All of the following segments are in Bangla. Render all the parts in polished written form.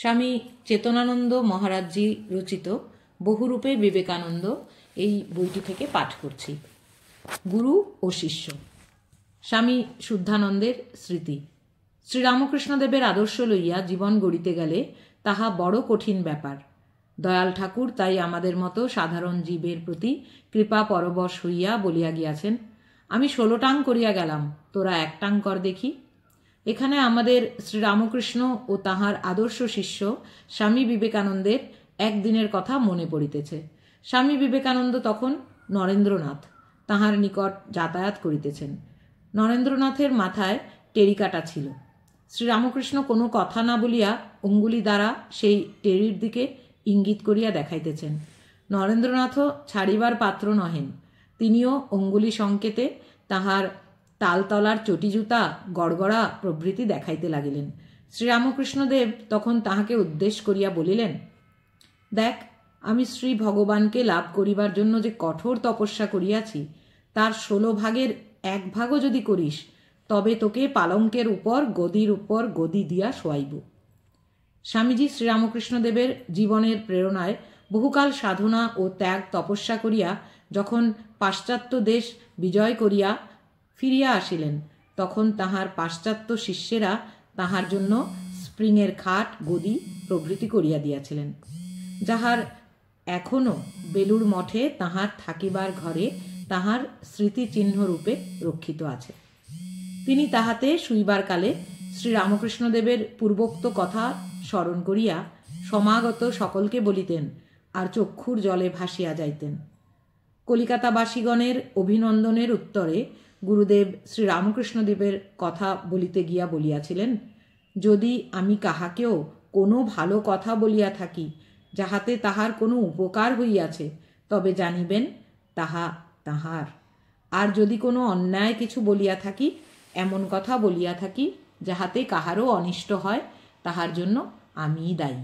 স্বামী চেতনানন্দ মহারাজজি রচিত বহুরূপে বিবেকানন্দ এই বইটি থেকে পাঠ করছি। গুরু ও শিষ্য। স্বামী শুদ্ধানন্দের স্মৃতি। শ্রীরামকৃষ্ণদেবের আদর্শ লইয়া জীবন গড়িতে গেলে তাহা বড় কঠিন ব্যাপার। দয়াল ঠাকুর তাই আমাদের মতো সাধারণ জীবের প্রতি কৃপা পরবশ হইয়া বলিয়া গিয়াছেন, আমি 16 টাং করিয়া গেলাম, তোরা 1 টাং কর দেখি। এখানে আমাদের শ্রীরামকৃষ্ণ ও তাহার আদর্শ শিষ্য স্বামী বিবেকানন্দের একদিনের কথা মনে পড়িতেছে। স্বামী বিবেকানন্দ তখন নরেন্দ্রনাথ তাহার নিকট যাতায়াত করিতেছেন। নরেন্দ্রনাথের মাথায় টেরিকাটা ছিল। শ্রীরামকৃষ্ণ কোনো কথা না বলিয়া অঙ্গুলি দ্বারা সেই টেরির দিকে ইঙ্গিত করিয়া দেখাইতেছেন। নরেন্দ্রনাথও ছাড়িবার পাত্র নহেন। তিনিও অঙ্গুলি সংকেতে তাহার তালতলার চটিজুতা, গড়গড়া প্রভৃতি দেখাইতে লাগিলেন। শ্রীরামকৃষ্ণদেব তখন তাহাকে উদ্দেশ করিয়া বলিলেন, দেখ, আমি শ্রী ভগবানকে লাভ করিবার জন্য যে কঠোর তপস্যা করিয়াছি, তার 16 ভাগের 1 ভাগও যদি করিস, তবে তোকে পালঙ্কের উপর গদির উপর গদি দিয়া শোয়াইব। স্বামীজি শ্রীরামকৃষ্ণদেবের জীবনের প্রেরণায় বহুকাল সাধনা ও ত্যাগ তপস্যা করিয়া যখন পাশ্চাত্য দেশ বিজয় করিয়া ফিরিয়া আসিলেন, তখন তাহার পাশ্চাত্য শিষ্যেরা তাহার জন্য স্প্রিংয়ের খাট, গদি প্রভৃতি করিয়া দিয়াছিলেন, যাহার এখনও বেলুড় মঠে তাহার থাকিবার ঘরে তাহার স্মৃতিচিহ্নরূপে রক্ষিত আছে। তিনি তাহাতে শুইবার কালে শ্রীরামকৃষ্ণদেবের পূর্বোক্ত কথা স্মরণ করিয়া সমাগত সকলকে বলিতেন আর চক্ষুর জলে ভাসিয়া যাইতেন। কলিকাতাবাসীগণের অভিনন্দনের উত্তরে গুরুদেব শ্রীরামকৃষ্ণদেবের কথা বলিতে গিয়া বলিয়াছিলেন, যদি আমি কাহাকেও কোনো ভালো কথা বলিয়া থাকি, যাহাতে তাহার কোনো উপকার হইয়াছে, তবে জানিবেন তাহা তাহার। আর যদি কোনো অন্যায় কিছু বলিয়া থাকি, এমন কথা বলিয়া থাকি যাহাতে কাহারও অনিষ্ট হয়, তাহার জন্য আমিই দায়ী।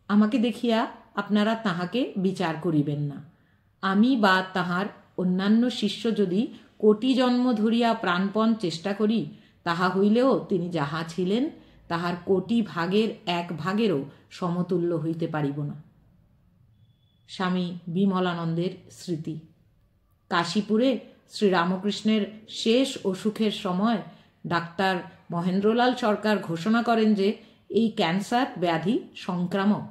আমাকে দেখিয়া আপনারা তাহাকে বিচার করিবেন না। আমি বা তাহার অন্যান্য শিষ্য যদি কোটি জন্ম ধরিয়া প্রাণপণ চেষ্টা করি, তাহা হইলেও তিনি যাহা ছিলেন তাহার কোটি ভাগের 1 ভাগেরও সমতুল্য হইতে পারিব না। স্বামী বিমলানন্দের স্মৃতি। কাশীপুরে শ্রীরামকৃষ্ণের শেষ অসুখের সময় ডাক্তার মহেন্দ্রলাল সরকার ঘোষণা করেন যে এই ক্যান্সার ব্যাধি সংক্রামক।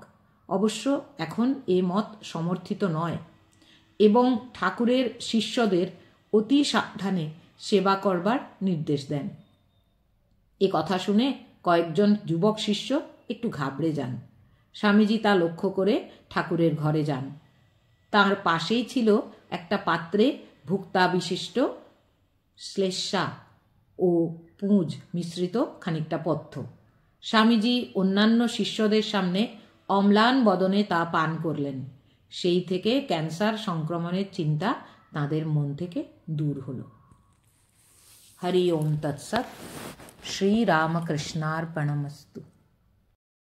অবশ্য এখন এ মত সমর্থিত নয়, এবং ঠাকুরের শিষ্যদের অতি সাবধানে সেবা করবার নির্দেশ দেন। এ কথা শুনে কয়েকজন যুবক শিষ্য একটু ঘাবড়ে যান। স্বামীজি তা লক্ষ্য করে ঠাকুরের ঘরে যান। তার পাশেই ছিল একটা পাত্রে ভুক্তা বিশিষ্ট শ্লেষা ও পুঁজ মিশ্রিত খানিকটা পথ্য। স্বামীজি অন্যান্য শিষ্যদের সামনে অম্লান বদনে তা পান করলেন। সেই থেকে ক্যান্সার সংক্রমণের চিন্তা তাঁদের মন থেকে দূর হল। হরি ওম তৎসৎ। শ্রীরামকৃষ্ণার্পণমস্তু।